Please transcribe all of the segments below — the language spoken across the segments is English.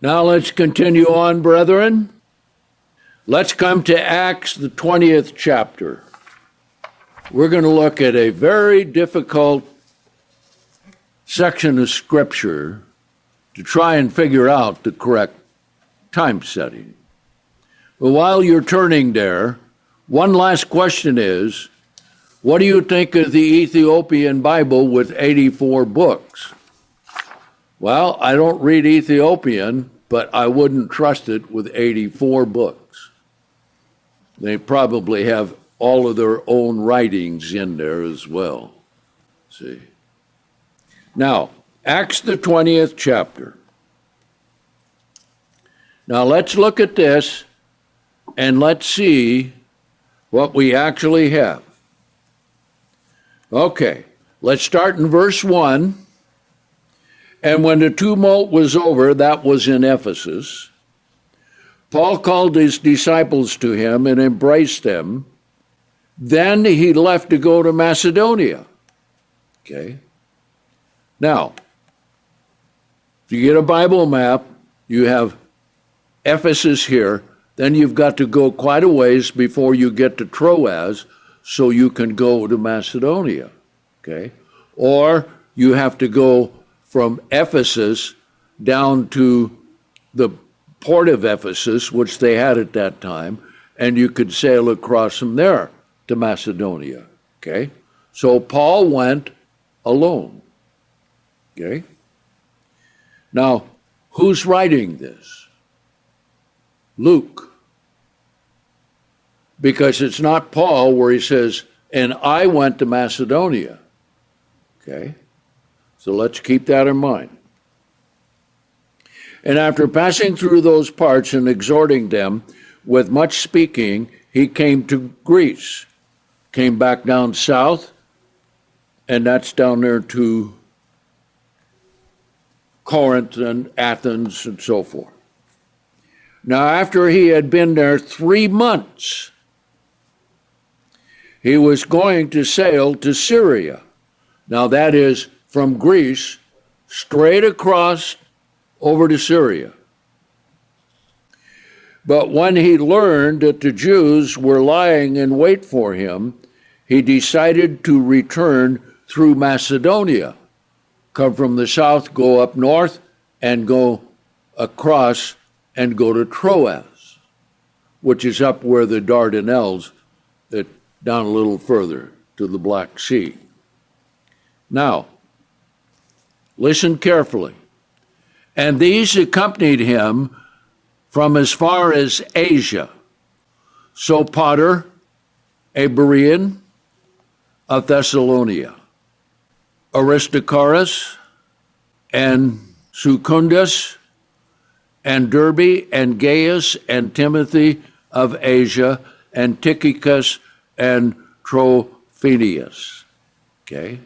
Now let's continue on, brethren. Let's come to Acts, the 20th chapter. We're going to look at a very difficult section of Scripture to try and figure out the correct time setting. But while you're turning there, one last question is, what do you think of the Ethiopian Bible with 84 books? Well, I don't read Ethiopian, but I wouldn't trust it with 84 books. They probably have all of their own writings in there as well. See. Now, Acts the 20th chapter. Now let's look at this and let's see what we actually have. Okay, let's start in verse 1. And when the tumult was over, that was in Ephesus, Paul called his disciples to him and embraced them. Then he left to go to Macedonia. Okay. Now, if you get a Bible map, you have Ephesus here, then you've got to go quite a ways before you get to Troas so you can go to Macedonia. Okay. Or you have to go from Ephesus down to the Port of Ephesus, which they had at that time, and you could sail across from there to Macedonia, okay? So Paul went alone, okay? Now, who's writing this? Luke. Because it's not Paul where he says, and I went to Macedonia, okay? So let's keep that in mind. And after passing through those parts and exhorting them with much speaking, he came to Greece, came back down south, and that's down there to Corinth and Athens and so forth. Now, after he had been there 3 months, he was going to sail to Syria. Now, that is from Greece, straight across over to Syria. But when he learned that the Jews were lying in wait for him, he decided to return through Macedonia, come from the south, go up north, and go across and go to Troas, which is up where the Dardanelles, down a little further to the Black Sea. Now, listen carefully. And these accompanied him from as far as Asia. Sopater, a Berean of Thessalonia, Aristarchus, and Secundus, and Derbe, and Gaius, and Timothy of Asia, and Tychicus, and Trophimus. Okay?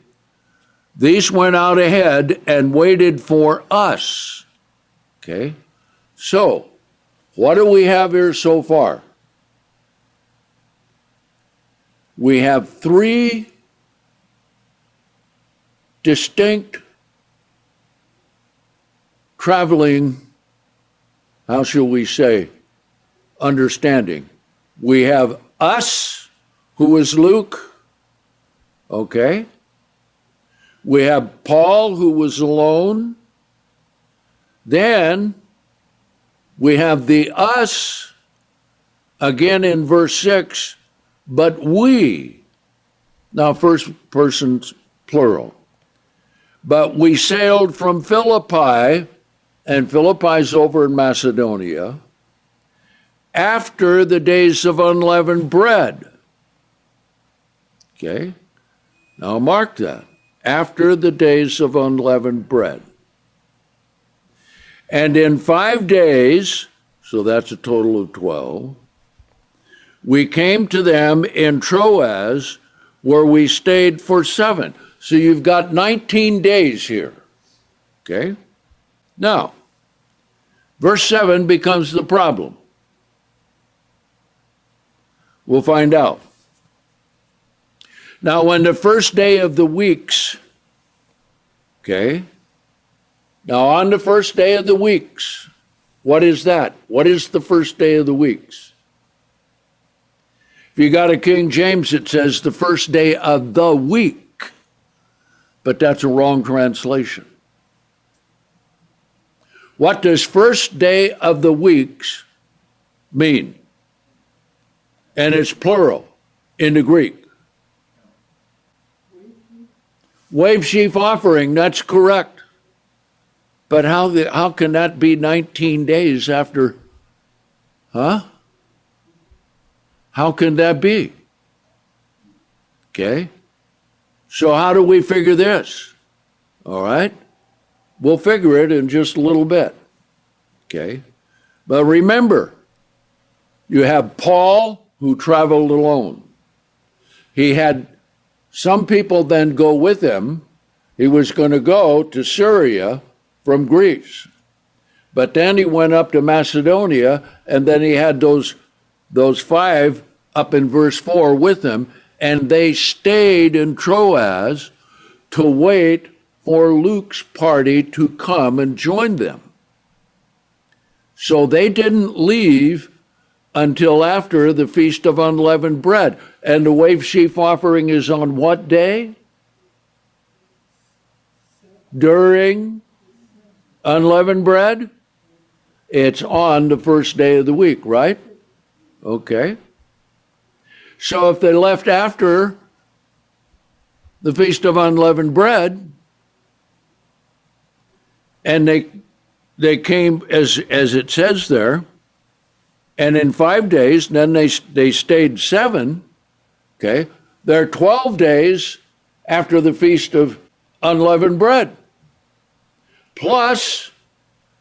These went out ahead and waited for us. Okay? So, what do we have here so far? We have 3 distinct traveling, how shall we say, understanding. We have us, who is Luke, okay? We have Paul, who was alone. Then we have the us, again in verse 6, but we. Now, first person's plural. But we sailed from Philippi, and Philippi's over in Macedonia, after the days of unleavened bread. Okay? Now mark that. After the days of unleavened bread. And in 5 days, so that's a total of 12, we came to them in Troas, where we stayed for 7. So you've got 19 days here. Okay? Now, verse 7 becomes the problem. We'll find out. Now, when the first day of the weeks, okay, now on the first day of the weeks, What is that? What is the first day of the weeks? If you got a King James, it says the first day of the week, but that's a wrong translation. What does first day of the weeks mean? And it's plural in the Greek. Wave sheaf offering, that's correct. But how can that be 19 days after? Huh? How can that be? Okay. So how do we figure this? All right. We'll figure it in just a little bit. Okay. But remember, you have Paul who traveled alone. He had some people then go with him. He was going to go to Syria from Greece. But then he went up to Macedonia, and then he had those 5 up in verse 4 with him, and they stayed in Troas to wait for Luke's party to come and join them. So they didn't leave until after the Feast of Unleavened Bread. And the wave sheaf offering is on what day? During unleavened bread? It's on the first day of the week, right? Okay. So if they left after the Feast of Unleavened Bread, and they came, as it says there, and in 5 days, then they stayed 7, okay? They're 12 days after the Feast of Unleavened Bread. Plus,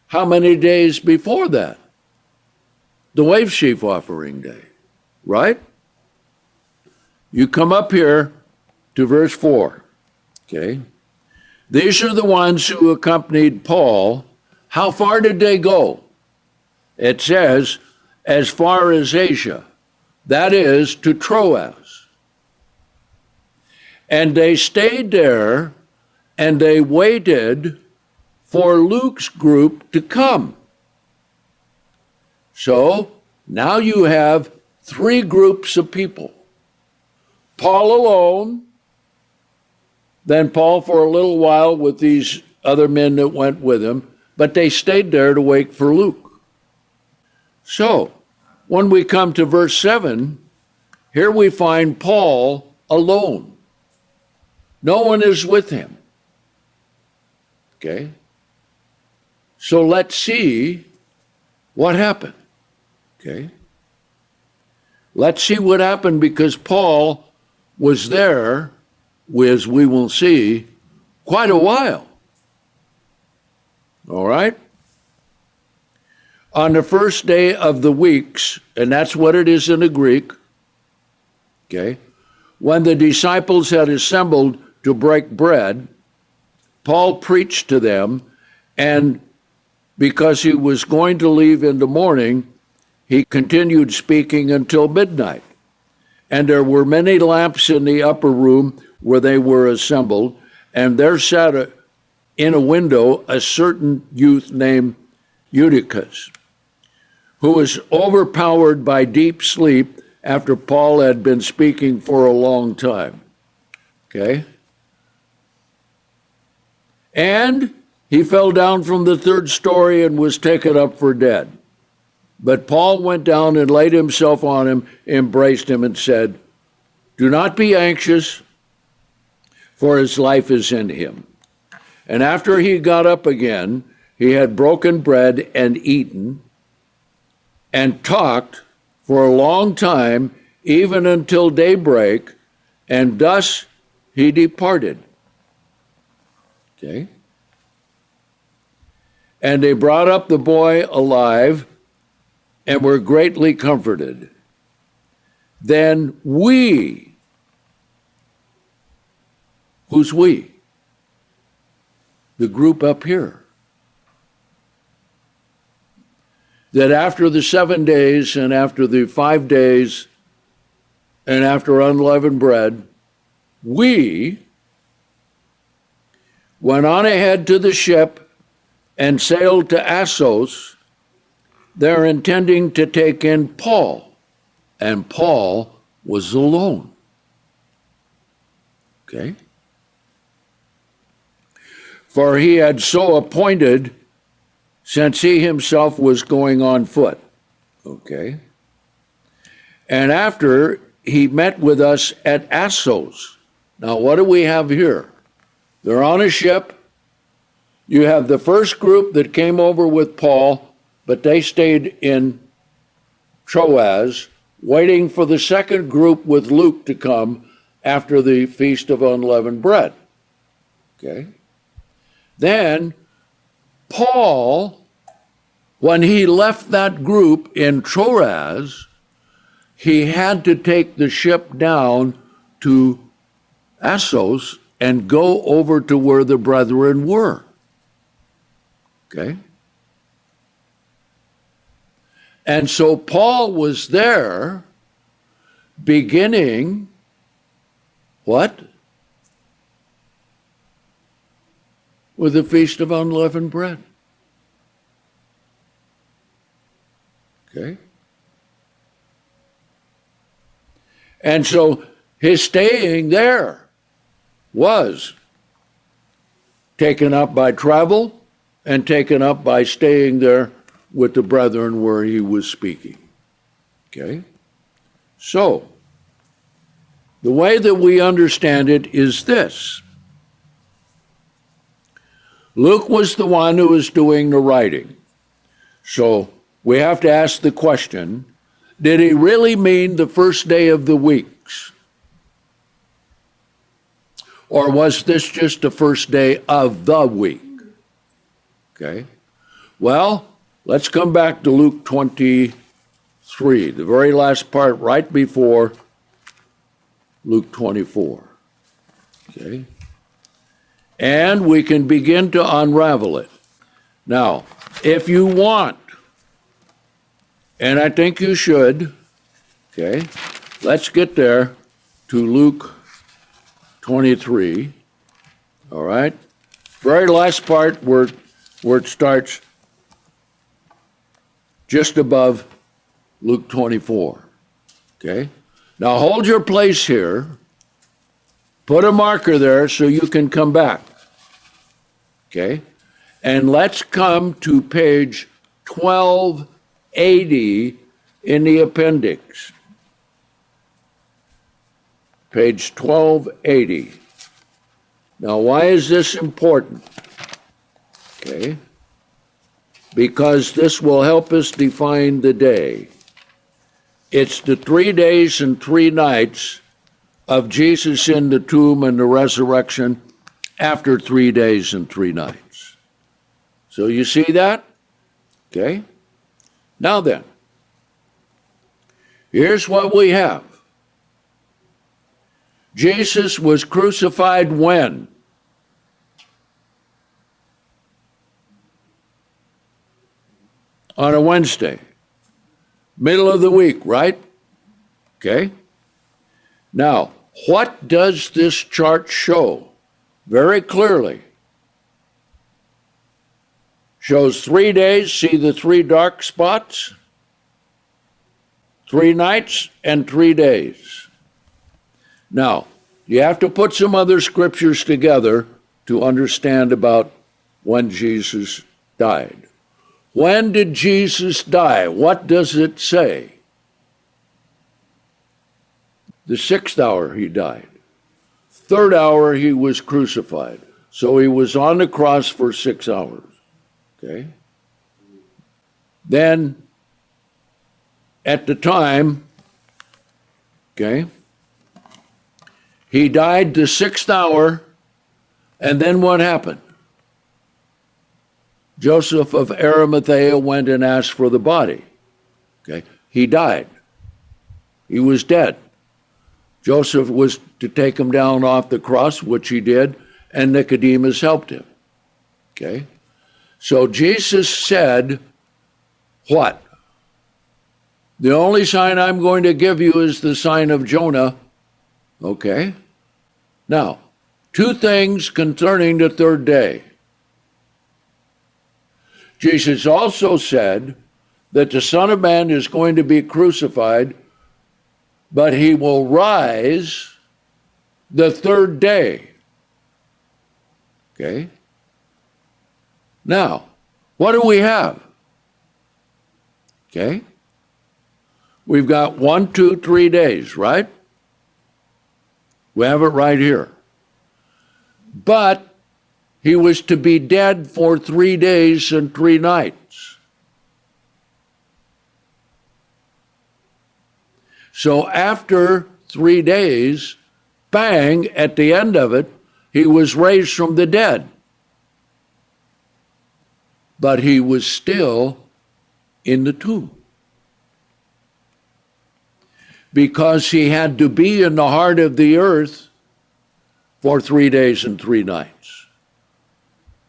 how many days before that? The wave sheaf offering day, right? You come up here to verse 4, okay? These are the ones who accompanied Paul. How far did they go? It says, as far as Asia, that is, to Troas. And they stayed there, and they waited for Luke's group to come. So now you have 3 groups of people. Paul alone, then Paul for a little while with these other men that went with him, but they stayed there to wait for Luke. So when we come to verse 7, here we find Paul alone. No one is with him. Okay? So let's see what happened. Okay? Let's see what happened, because Paul was there, as we will see, quite a while. All right? On the first day of the weeks, and that's what it is in the Greek, okay, when the disciples had assembled to break bread, Paul preached to them, and because he was going to leave in the morning, he continued speaking until midnight. And there were many lamps in the upper room where they were assembled, and there sat in a window a certain youth named Eutychus, who was overpowered by deep sleep after Paul had been speaking for a long time. Okay? And he fell down from the 3rd story and was taken up for dead. But Paul went down and laid himself on him, embraced him, and said, "Do not be anxious, for his life is in him." And after he got up again, he had broken bread and eaten, and talked for a long time, even until daybreak, and thus he departed. Okay? And they brought up the boy alive, and were greatly comforted. Then we, who's we? The group up here. That after the 7 days, and after the 5 days, and after unleavened bread, we went on ahead to the ship and sailed to Assos, they're intending to take in Paul, and Paul was alone. Okay? For he had so appointed, since he himself was going on foot. Okay? And after he met with us at Assos. Now, what do we have here? They're on a ship. You have the first group that came over with Paul, but they stayed in Troas, waiting for the second group with Luke to come after the Feast of Unleavened Bread. Okay? Then, Paul, when he left that group in Troas, he had to take the ship down to Assos and go over to where the brethren were. Okay? And so Paul was there beginning what? With the Feast of Unleavened Bread. Okay? And so his staying there was taken up by travel and taken up by staying there with the brethren where he was speaking. Okay? So, the way that we understand it is this. Luke was the one who was doing the writing. So, we have to ask the question, did he really mean the first day of the weeks? Or was this just the first day of the week? Okay. Well, let's come back to Luke 23, the very last part right before Luke 24. Okay. And we can begin to unravel it. Now, if you want, and I think you should, okay, let's get there to Luke 23, all right? Very last part where it starts just above Luke 24, okay? Now hold your place here, put a marker there so you can come back, okay? And let's come to page 1280 in the appendix. Page 1280. Now, why is this important? Okay. Because this will help us define the day. It's the 3 days and 3 nights of Jesus in the tomb and the resurrection after 3 days and 3 nights. So you see that? Okay. Now then, here's what we have. Jesus was crucified when? On a Wednesday. Middle of the week, right? Okay. Now, what does this chart show? Very clearly. Shows 3 days, see the 3 dark spots? 3 nights and 3 days. Now, you have to put some other scriptures together to understand about when Jesus died. When did Jesus die? What does it say? The 6th hour he died. 3rd hour he was crucified. So he was on the cross for 6 hours. Okay? Then, at the time, okay, he died the 6th hour, and then what happened? Joseph of Arimathea went and asked for the body. Okay, he died. He was dead. Joseph was to take him down off the cross, which he did, and Nicodemus helped him. Okay, so Jesus said, what? The only sign I'm going to give you is the sign of Jonah. Okay. Now, 2 things concerning the 3rd day. Jesus also said that the Son of Man is going to be crucified, but he will rise the third day. Okay? Now, what do we have? Okay? We've got 1, 2, 3 days, right? We have it right here. But he was to be dead for 3 days and 3 nights. So after 3 days, bang, at the end of it, he was raised from the dead. But he was still in the tomb, because he had to be in the heart of the earth for 3 days and 3 nights.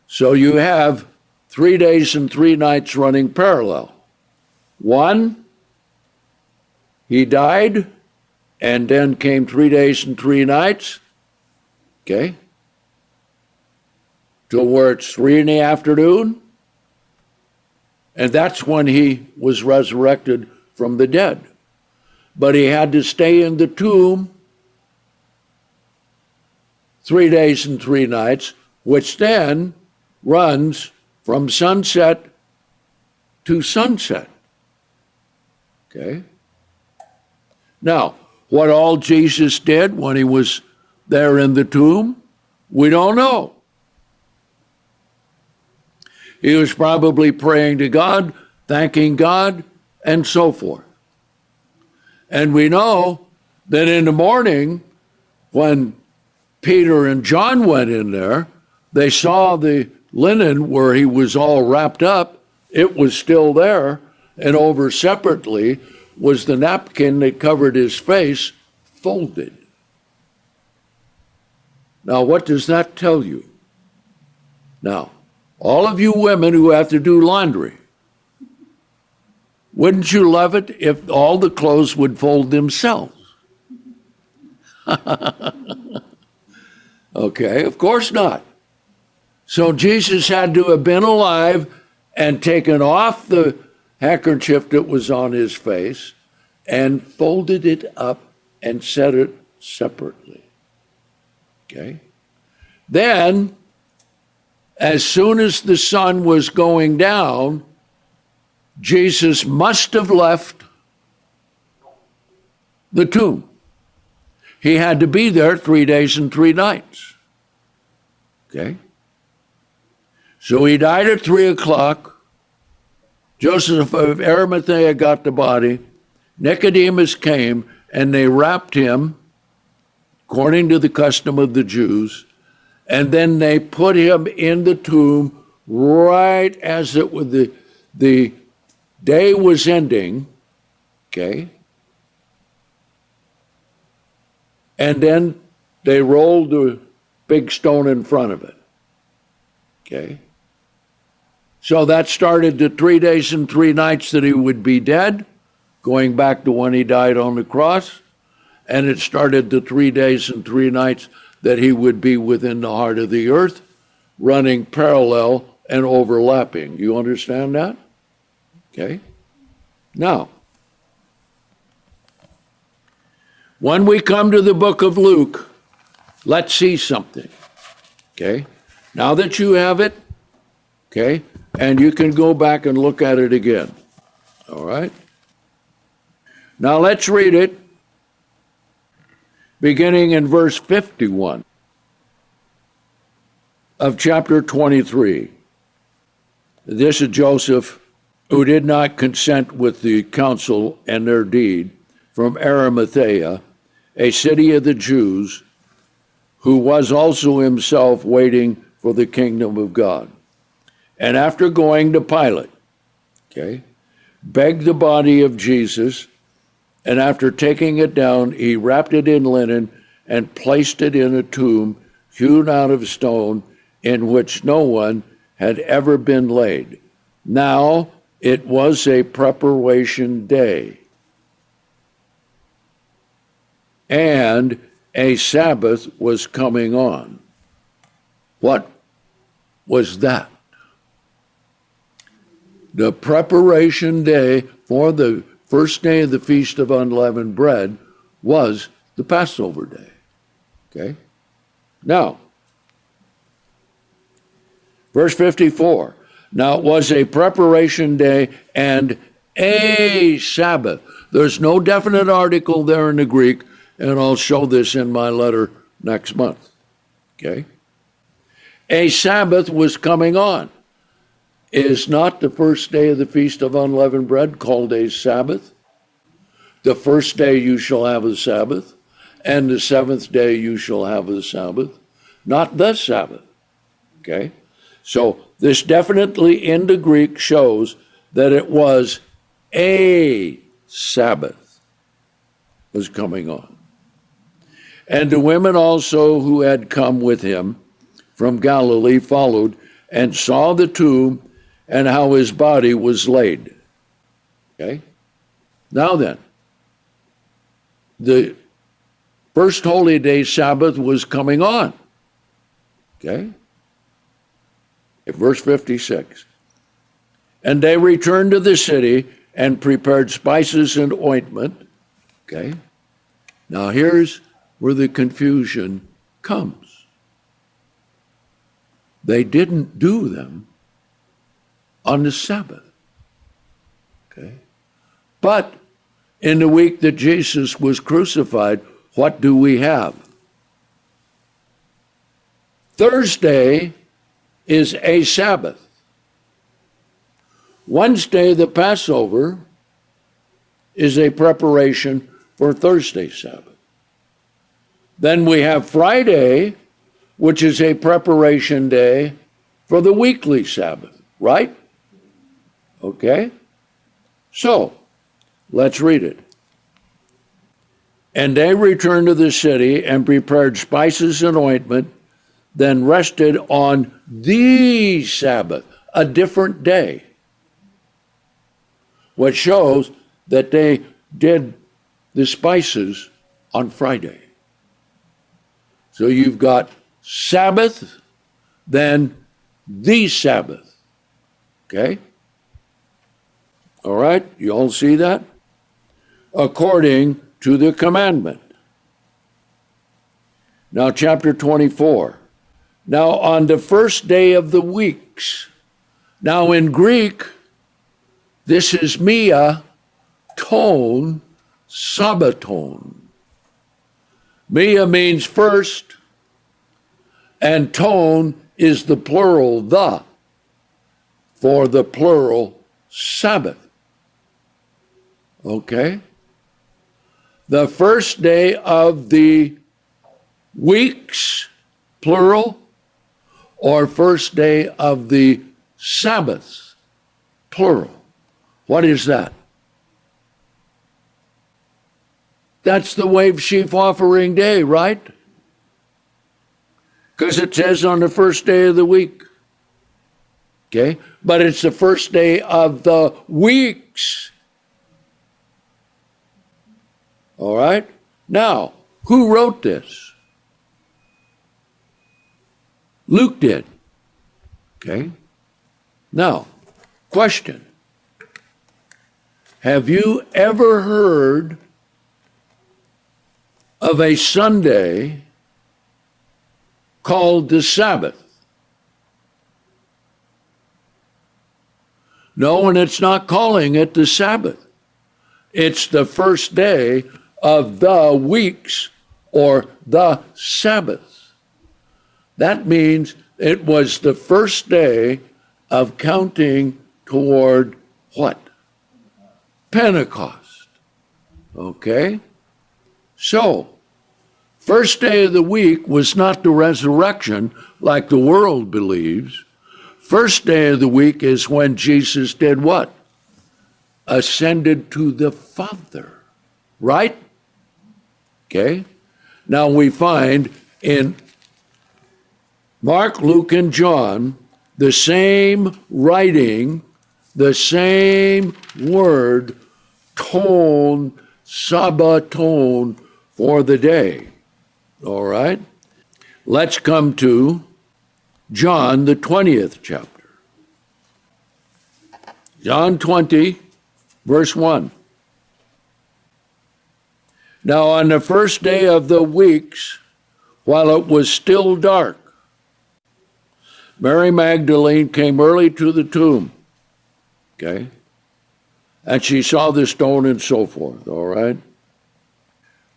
So you have 3 days and 3 nights running parallel. One, he died, and then came 3 days and 3 nights, okay, till where it's 3 in the afternoon, and that's when he was resurrected from the dead. But he had to stay in the tomb 3 days and 3 nights, which then runs from sunset to sunset. Okay? Now, what all Jesus did when he was there in the tomb, we don't know. He was probably praying to God, thanking God, and so forth. And we know that in the morning, when Peter and John went in there, they saw the linen where he was all wrapped up. It was still there, and over separately was the napkin that covered his face, folded. Now, what does that tell you? Now, all of you women who have to do laundry, wouldn't you love it if all the clothes would fold themselves? Okay, of course not. So Jesus had to have been alive and taken off the handkerchief that was on his face and folded it up and set it separately. Okay? Then, as soon as the sun was going down, Jesus must have left the tomb. He had to be there 3 days and 3 nights. Okay? So he died at 3 o'clock. Joseph of Arimathea got the body. Nicodemus came, and they wrapped him, according to the custom of the Jews, and then they put him in the tomb right as it was the day was ending, okay? And then they rolled the big stone in front of it, okay? So that started the 3 days and 3 nights that he would be dead, going back to when he died on the cross, and it started the 3 days and 3 nights that he would be within the heart of the earth, running parallel and overlapping. You understand that? Okay? Now, when we come to the book of Luke, let's see something. Okay? Now that you have it, okay, and you can go back and look at it again. All right? Now let's read it, beginning in verse 51 of chapter 23. This is Joseph, who did not consent with the council and their deed, from Arimathea, a city of the Jews, who was also himself waiting for the kingdom of God. And after going to Pilate, okay, begged the body of Jesus, and after taking it down, he wrapped it in linen and placed it in a tomb hewn out of stone, in which no one had ever been laid. Now it was a preparation day, and a Sabbath was coming on. What was that? The preparation day for the first day of the Feast of Unleavened Bread was the Passover day. Okay? Now, verse 54. Now it was a preparation day and a Sabbath. There's no definite article there in the Greek, and I'll show this in my letter next month. Okay? A Sabbath was coming on. Is not the first day of the Feast of Unleavened Bread called a Sabbath? The first day you shall have a Sabbath, and the seventh day you shall have a Sabbath, not the Sabbath. Okay? So this definitely in the Greek shows that it was a Sabbath was coming on. And the women also who had come with him from Galilee followed and saw the tomb and how his body was laid. Okay? Now then, the first holy day Sabbath was coming on. Okay? Verse 56. And they returned to the city and prepared spices and ointment. Okay? Now here's where the confusion comes. They didn't do them on the Sabbath. Okay? But in the week that Jesus was crucified, what do we have? Thursday is a Sabbath. Wednesday, the Passover, is a preparation for Thursday Sabbath. Then we have Friday, which is a preparation day for the weekly Sabbath, right? Okay? So, let's read it. And they returned to the city and prepared spices and ointment, then rested on the Sabbath, a different day, which shows that they did the spices on Friday. So you've got Sabbath, then the Sabbath. Okay? All right, you all see that? According to the commandment. Now, chapter 24. Now, on the first day of the weeks. Now, in Greek, this is mia ton sabbaton. Mia means first, and ton is the plural, the, for the plural Sabbath. Okay? The first day of the weeks, plural, or first day of the Sabbaths, plural. What is that? That's the wave sheaf offering day, right? Because it says on the first day of the week. Okay? But it's the first day of the weeks. All right? Now, who wrote this? Luke did. Okay? Now, question. Have you ever heard of a Sunday called the Sabbath? No, and it's not calling it the Sabbath. It's the first day of the weeks or the Sabbath. That means it was the first day of counting toward what? Pentecost. Okay? So, first day of the week was not the resurrection like the world believes. First day of the week is when Jesus did what? Ascended to the Father. Right? Okay? Now we find in Mark, Luke, and John the same writing, the same word, ton, sabbaton, for the day. All right? Let's come to John, the 20th chapter. John 20, verse 1. Now on the first day of the weeks, while it was still dark, Mary Magdalene came early to the tomb. Okay? And she saw the stone and so forth, all right?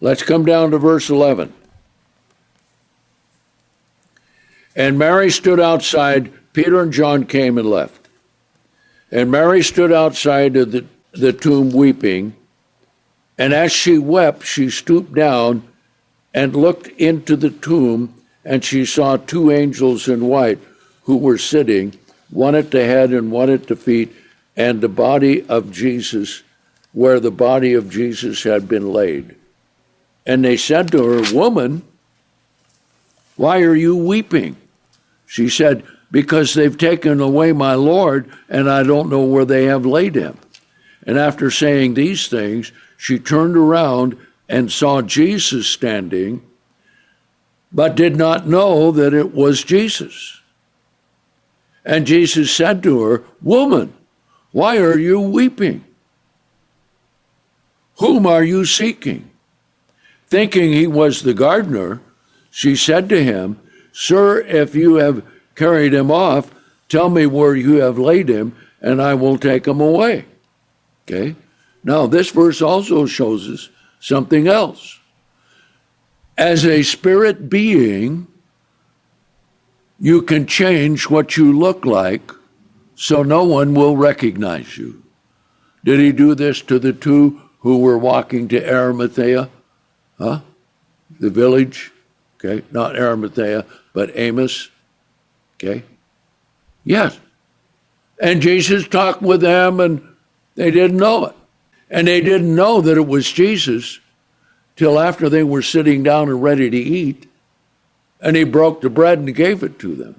Let's come down to verse 11. And Mary stood outside. Peter and John came and left. And Mary stood outside of the tomb weeping. And as she wept, she stooped down and looked into the tomb, and she saw two angels in white who were sitting, one at the head and one at the feet, and the body of Jesus, where the body of Jesus had been laid. And they said to her, "Woman, why are you weeping?" She said, "Because they've taken away my Lord, and I don't know where they have laid him." And after saying these things, she turned around and saw Jesus standing, but did not know that it was Jesus. And Jesus said to her, "Woman, why are you weeping? Whom are you seeking?" Thinking he was the gardener, she said to him, "Sir, if you have carried him off, tell me where you have laid him, and I will take him away." Okay? Now, this verse also shows us something else. As a spirit being, you can change what you look like so no one will recognize you. Did he do this to the two who were walking to Arimathea? The village, okay, not Arimathea, but Amos, okay? Yes. And Jesus talked with them, and they didn't know it. And they didn't know that it was Jesus till after they were sitting down and ready to eat, and he broke the bread and gave it to them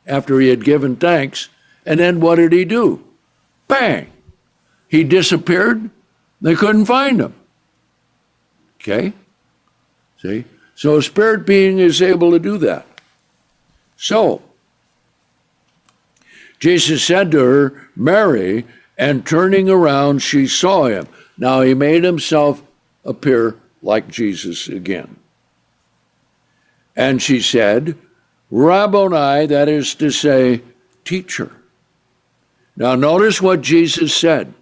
after he had given thanks. And then what did he do? Bang! He disappeared. They couldn't find him. Okay? See? So a spirit being is able to do that. So, Jesus said to her, "Mary," and turning around, she saw him. Now he made himself appear like Jesus again. And she said, "Rabboni," that is to say, teacher. Now notice what Jesus said.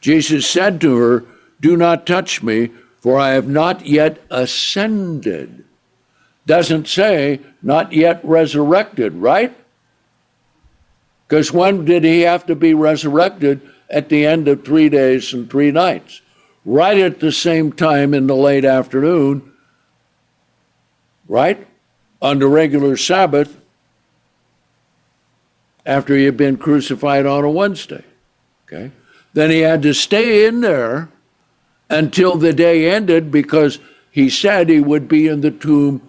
Jesus said to her, "Do not touch me, for I have not yet ascended." Doesn't say not yet resurrected, right? Because when did he have to be resurrected? At the end of 3 days and 3 nights. Right at the same time in the late afternoon, right? On the regular Sabbath, after he had been crucified on a Wednesday. Okay? Then he had to stay in there until the day ended, because he said he would be in the tomb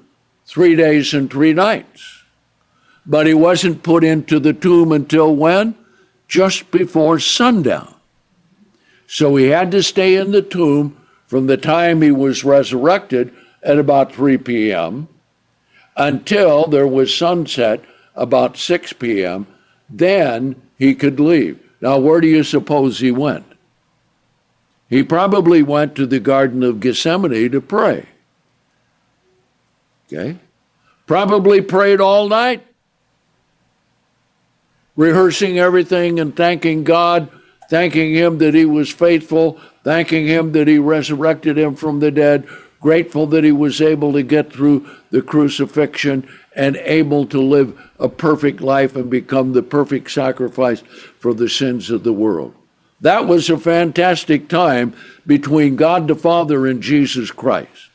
3 days and 3 nights. But he wasn't put into the tomb until when? Just before sundown. So he had to stay in the tomb from the time he was resurrected at about 3 p.m. until there was sunset about 6 p.m. Then he could leave. Now, where do you suppose he went? He probably went to the Garden of Gethsemane to pray. Okay? Probably prayed all night, rehearsing everything and thanking God, thanking him that he was faithful, thanking him that he resurrected him from the dead, grateful that he was able to get through the crucifixion and able to live a perfect life and become the perfect sacrifice for the sins of the world. That was a fantastic time between God the Father and Jesus Christ.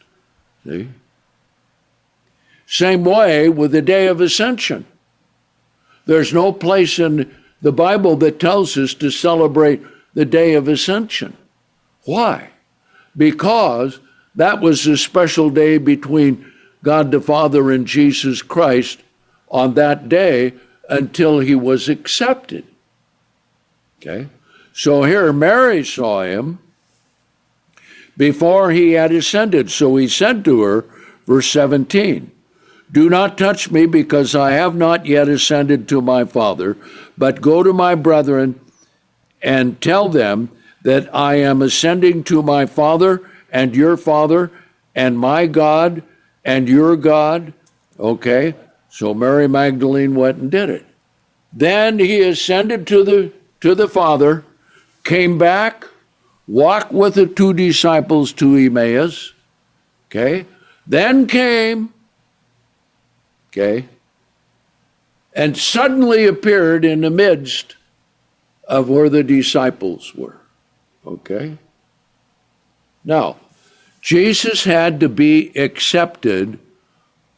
See? Same way with the day of ascension. There's no place in the Bible that tells us to celebrate the day of ascension. Why? Because that was a special day between God the Father and Jesus Christ on that day until he was accepted. Okay? So here Mary saw him before he had ascended. So he said to her, verse 17, Do not touch me, because I have not yet ascended to my Father, but go to my brethren and tell them that I am ascending to my Father and your Father, and my God and your God. Okay, so Mary Magdalene went and did it. Then he ascended to the Father, came back, walked with the two disciples to Emmaus, okay, then came, okay, and suddenly appeared in the midst of where the disciples were, okay? Now, Jesus had to be accepted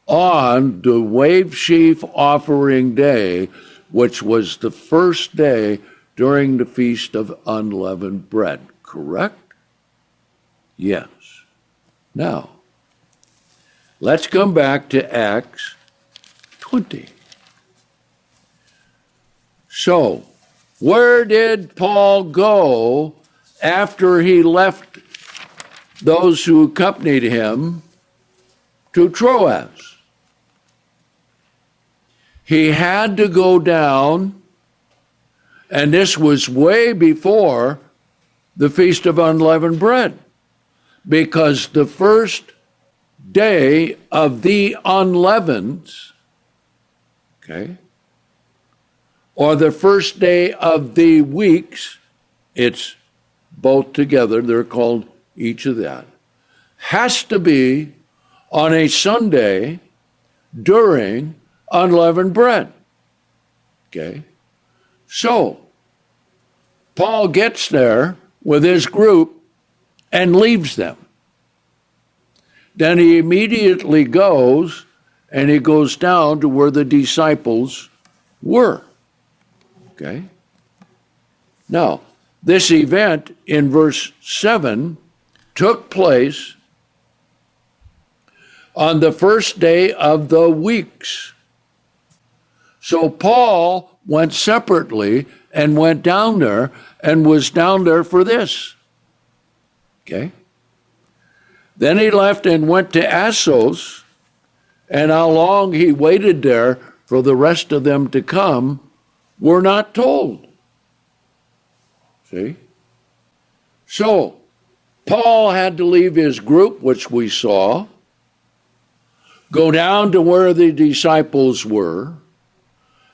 on the wave sheaf offering day, which was the first day during the Feast of Unleavened Bread, correct? Yes. Now, let's come back to Acts 20. So, where did Paul go after he left those who accompanied him to Troas? He had to go down, and this was way before the Feast of Unleavened Bread, because the first day of the unleavened, okay, or the first day of the weeks, it's both together, they're called each of that, has to be on a Sunday during unleavened bread. Okay? So, Paul gets there with his group and leaves them. Then he immediately goes, and he goes down to where the disciples were. Okay? Now, this event in verse 7 took place on the first day of the weeks. So Paul went separately and went down there and was down there for this. Okay? Then he left and went to Assos, and how long he waited there for the rest of them to come, we're not told. See? So, Paul had to leave his group, which we saw, go down to where the disciples were,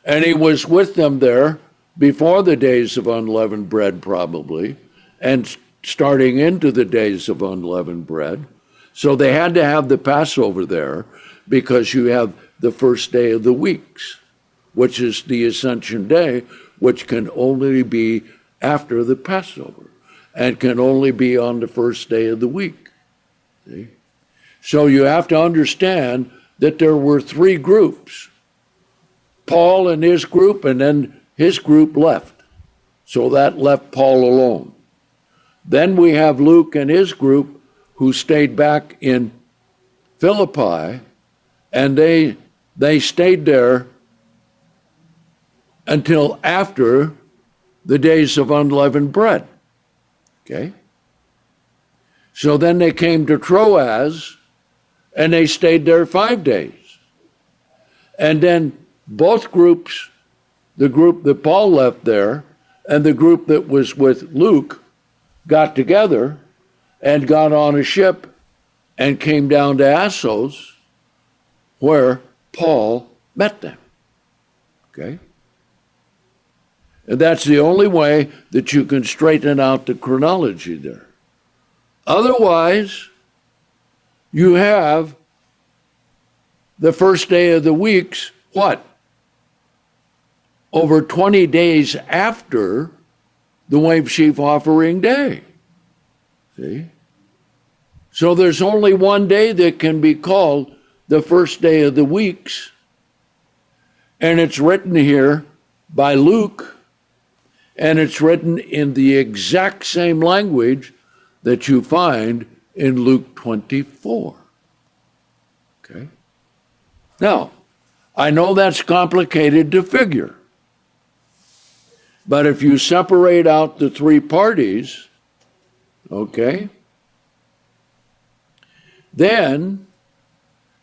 and he was with them there before the days of unleavened bread, probably, and starting into the days of unleavened bread. So they had to have the Passover there, because you have the first day of the weeks, which is the Ascension Day, which can only be after the Passover and can only be on the first day of the week. See? So you have to understand that there were three groups. Paul and his group, and then his group left. So that left Paul alone. Then we have Luke and his group who stayed back in Philippi, and they stayed there until after the days of unleavened bread. Okay? So then they came to Troas, and they stayed there 5 days. And then both groups, the group that Paul left there and the group that was with Luke, got together and got on a ship and came down to Assos, where Paul met them. Okay? And that's the only way that you can straighten out the chronology there. Otherwise, you have the first day of the weeks, what? Over 20 days after the wave sheaf offering day. See? So there's only one day that can be called the first day of the weeks. And it's written here by Luke, and it's written in the exact same language that you find in Luke 24. Okay? Now, I know that's complicated to figure. But if you separate out the three parties, okay, then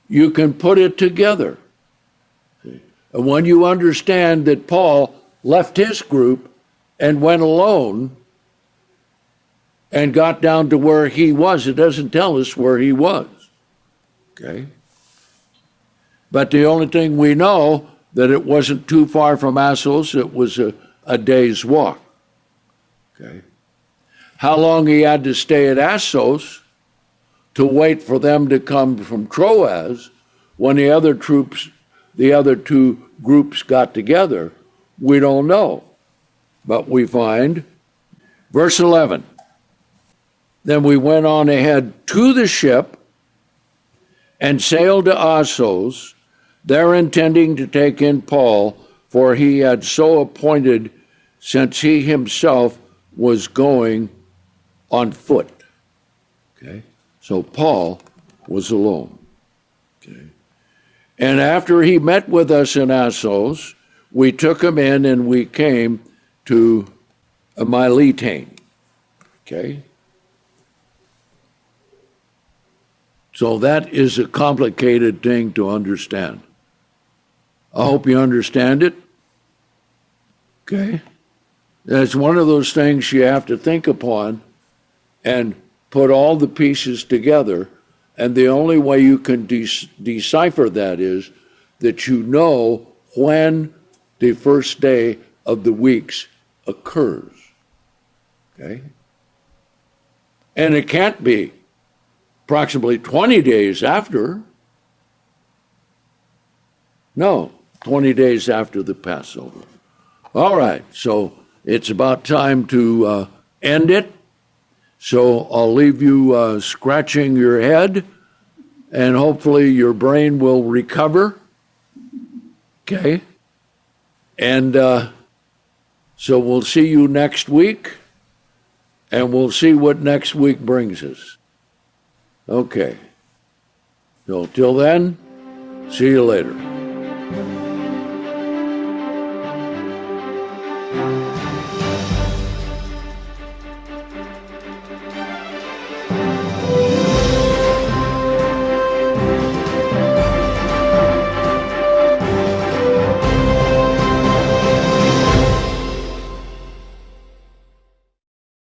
you can put it together. And when you understand that Paul left his group and went alone and got down to where he was, it doesn't tell us where he was. Okay? But the only thing we know, that it wasn't too far from Assos, it was a day's walk. Okay? How long he had to stay at Assos to wait for them to come from Troas when the other two groups got together, we don't know. But we find, verse 11, then we went on ahead to the ship and sailed to Assos, there intending to take in Paul, for he had so appointed, since he himself was going on foot. Okay? So Paul was alone. Okay? And after he met with us in Assos, we took him in and we came to Miletan. Okay? So that is a complicated thing to understand. I hope you understand it. Okay? It's one of those things you have to think upon and put all the pieces together. And the only way you can decipher that is that you know when the first day of the weeks occurs. Okay? And it can't be approximately 20 days after. No, 20 days after the Passover. All right, so it's about time to end it. So I'll leave you scratching your head, and hopefully your brain will recover. Okay? And so we'll see you next week, and we'll see what next week brings us. Okay. So till then, see you later.